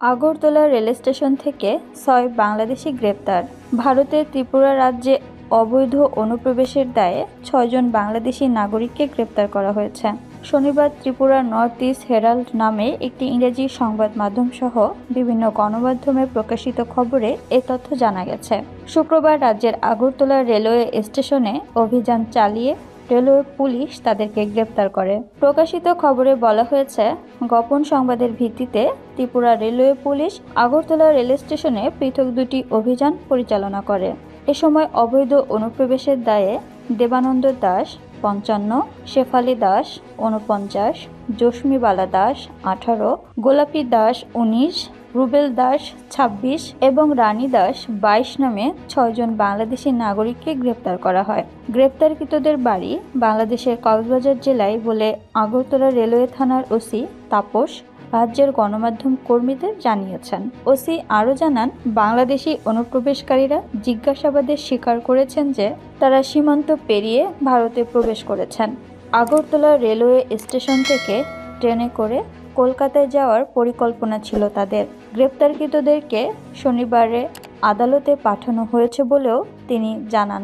Agartala rail station থেকে ৬ বাংলাদেশি গ্রেপ্তার। ভারতের ত্রিপুরা রাজ্যে অবৈধ অনুপ্রবেশের দায়ে ৬ জন বাংলাদেশি নাগরিককে গ্রেপ্তার করা হয়েছে। শনিবার ত্রিপুরার নর্থ ইস্ট হেরাল্ড নামে একটি ইংরেজি সংবাদ মাধ্যম সহ বিভিন্ন গণমাধ্যমে প্রকাশিত খবরে এ তথ্য জানা গেছে। শুক্রবার রাজ্যের আগরতলা রেলওয়ে স্টেশনে অভিযান চালিয়ে রেলওয়ে পুলিশ তাদেরকে গ্রেপ্তার করে। প্রকাশিত খবরে বলা হয়েছে, গোপন সংবাদের ভিত্তিতে Tripura railway police Agartala rail স্টেশনে পৃথক দুটি অভিযান পরিচালনা করে। এ সময় অবৈধ অনুপ্রবেশের দায়ে দেবানন্দ দাস ৫৫, শেফালি দাস ৪৯, জস্মিবালা দাস ১৮, গোলাপী দাস ১৯, রুবেল দাস ২৬ এবং রানী দাস ২২ নামে ৬ জন বাংলাদেশি নাগরিককে গ্রেপ্তার করা হয়। গ্রেপ্তারকৃতদের বাড়ি বাংলাদেশের কক্সবাজার জেলায় বলে আগরতলা রেলওয়ে থানার ওসি তাপস রাজ্যের গণমাধ্যম কর্মীদের জানিয়েছেন। ওসি আরও জানান, বাংলাদেশি অনুপ্রবেশকারীরা জিজ্ঞাসাবাদে স্বীকার করেছেন যে তারা সীমান্ত পেরিয়ে ভারতে প্রবেশ করেছেন। আগরতলা রেলওয়ে স্টেশন থেকে ট্রেনে করে কলকাতায় যাওয়ার পরিকল্পনা ছিল তাদের। গ্রেপ্তারকৃতদেরকে শনিবারে আদালতে পাঠানো হয়েছে বলেও তিনি জানান।